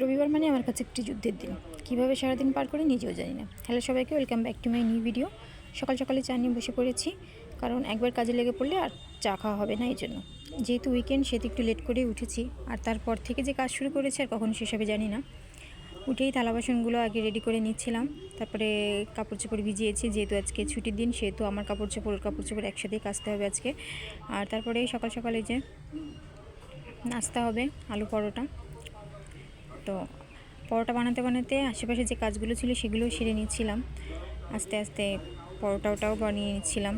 রবিবার মানে আমার কাছে একটি যুদ্ধের দিন। কীভাবে সারাদিন পার করে নিজেও জানি না। হ্যালো সবাইকে, welcome back to my new video. সকাল সকালে চা নিয়ে বসে পড়েছি, কারণ একবার কাজে লেগে পড়লে আর চা খাওয়া হবে না। এই জন্য, যেহেতু উইকেন্ড, সেহেতু একটু লেট করেই উঠেছি। আর তারপর থেকে যে কাজ শুরু করেছে আর কখন শেষ হবে জানি না। উঠেই থালা বাসনগুলো আগে রেডি করে নিচ্ছিলাম, তারপরে কাপড় চোপড় ভিজিয়েছি। যেহেতু আজকে ছুটির দিন, সেহেতু আমার কাপড় চোপড় একসাথেই কাচতে হবে আজকে। আর তারপরে সকাল সকালে যে নাস্তা হবে আলু পরোটা। তো পরোটা বানাতে বানাতে আশেপাশে যে কাজগুলো ছিল সেগুলোও সেরে নিচ্ছিলাম। আস্তে আস্তে পরোটাটাও বানিয়ে নিচ্ছিলাম।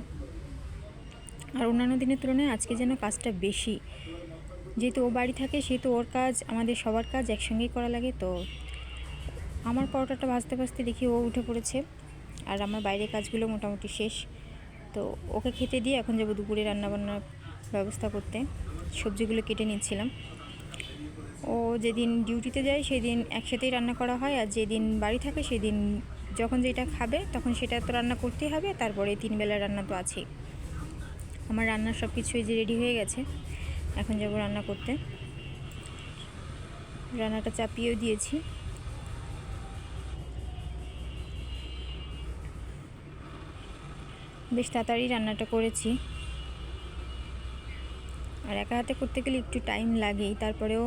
আর অন্যান্য দিনের তুলনায় আজকে যেন কাজটা বেশি। যেহেতু ও বাড়ি থাকে, সেহেতু ওর কাজ, আমাদের সবার কাজ একসঙ্গেই করা লাগে। তো আমার পরোটাটা ভাজতে ভাজতে দেখি ও উঠে পড়েছে, আর আমার বাইরের কাজগুলো মোটামুটি শেষ। তো ওকে খেতে দিয়ে এখন যাবো দুপুরে রান্নাবান্নার ব্যবস্থা করতে। সবজিগুলো কেটে নিচ্ছিলাম। ও যেদিন ডিউটিতে যায় সেদিন একসাথেই রান্না করা হয়, আর যেদিন বাড়ি থাকে সেদিন যখন যেটা খাবে তখন সেটা তো রান্না করতেই হবে। তারপরে 3 বেলা রান্না তো আছেই। আমার রান্নার সব কিছুই যে রেডি হয়ে গেছে, এখন যাব রান্না করতে। রান্নাটা চাপিয়েও দিয়েছি। বেশ তাড়াতাড়ি রান্নাটা করেছি, আর একা হাতে করতে গেলে একটু টাইম লাগেই। তারপরেও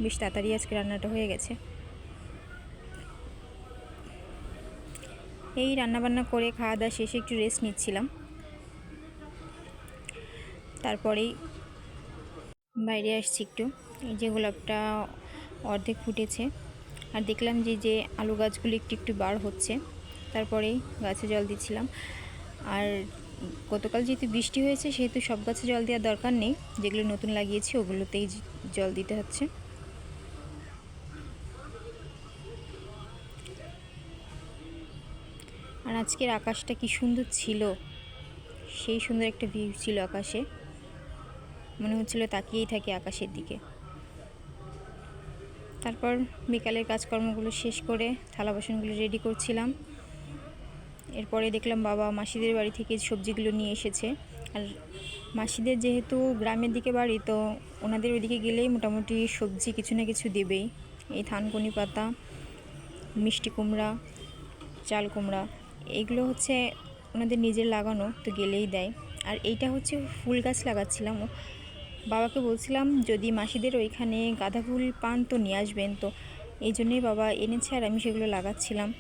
বেশ তাড়াতাড়ি আজকে রান্নাটা হয়ে গেছে। এই রান্নাবান্না করে খাওয়া দাওয়া শেষে একটু রেস্ট নিচ্ছিলাম। তারপরেই বাইরে আসছি একটু। এই যে গোলাপটা অর্ধেক ফুটেছে, আর দেখলাম যে আলু গাছগুলো একটু একটু বার হচ্ছে। তারপরেই গাছে জল দিচ্ছিলাম। আর গতকাল যেহেতু বৃষ্টি হয়েছে, সেহেতু সব গাছে জল দেওয়ার দরকার নেই। যেগুলো নতুন লাগিয়েছি ওগুলোতেই জল দিতে হচ্ছে। আর আজকের আকাশটা কি সুন্দর ছিল, সেই সুন্দর একটা ভিউ ছিল আকাশে। মনে হচ্ছিল তাকিয়েই থাকি আকাশের দিকে। তারপর বিকালের কাজকর্মগুলো শেষ করে থালা বাসনগুলো রেডি করছিলাম। এরপরে দেখলাম বাবা মাসিদের বাড়ি থেকে সবজিগুলো নিয়ে এসেছে। আর মাসিদের যেহেতু গ্রামের দিকে বাড়ি, তো ওনাদের ওইদিকে গেলেই মোটামুটি সবজি কিছু না কিছু দেবেই। এই থানকুনি পাতা, মিষ্টি কুমড়া, চাল কুমড়া, এইগুলো হচ্ছে ওনাদের নিজের লাগানো, তো গেলেই দেয়। আর এইটা হচ্ছে ফুল গাছ লাগাচ্ছিলাম। বাবাকে বলছিলাম যদি মাসিদের ওইখানে গাঁদা ফুল পান তো নিয়ে আসবেন। তো এই জন্যই বাবা এনেছে, আর আমি সেগুলো লাগাচ্ছিলাম।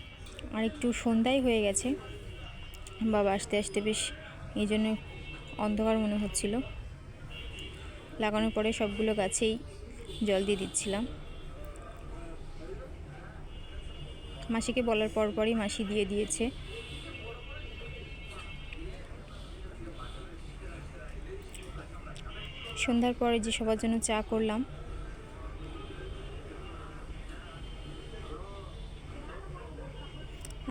আর একটু সন্ধ্যায় হয়ে গেছে বাবা আসতে আসতে, বেশ এই জন্য অন্ধকার মনে হচ্ছিল। লাগানোর পরে সবগুলো গাছেই জল দিয়ে দিচ্ছিলাম। মাসিকে বলার পরই মাসি দিয়ে দিয়েছে। সন্ধ্যার পরে যে সবার জন্য চা করলাম।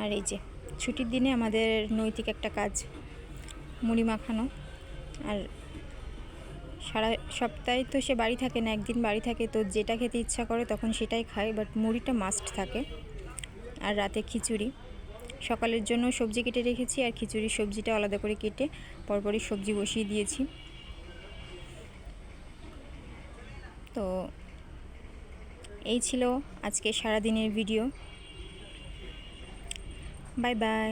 আর এই যে ছুটির দিনে আমাদের নৈতিক একটা কাজ, মুড়ি মাখানো। আর সারা সপ্তাহে তো সে বাড়ি থাকে না, একদিন বাড়ি থাকে, তো যেটা খেতে ইচ্ছা করে তখন সেটাই খায়। বাট মুড়িটা মাস্ট থাকে। আর রাতে খিচুড়ি। সকালের জন্য সবজি কেটে রেখেছি, আর খিচুড়ির সবজিটা আলাদা করে কেটে পরপরই সবজি বসিয়ে দিয়েছি। তো এই ছিল আজকে সারাদিনের ভিডিও। Bye bye.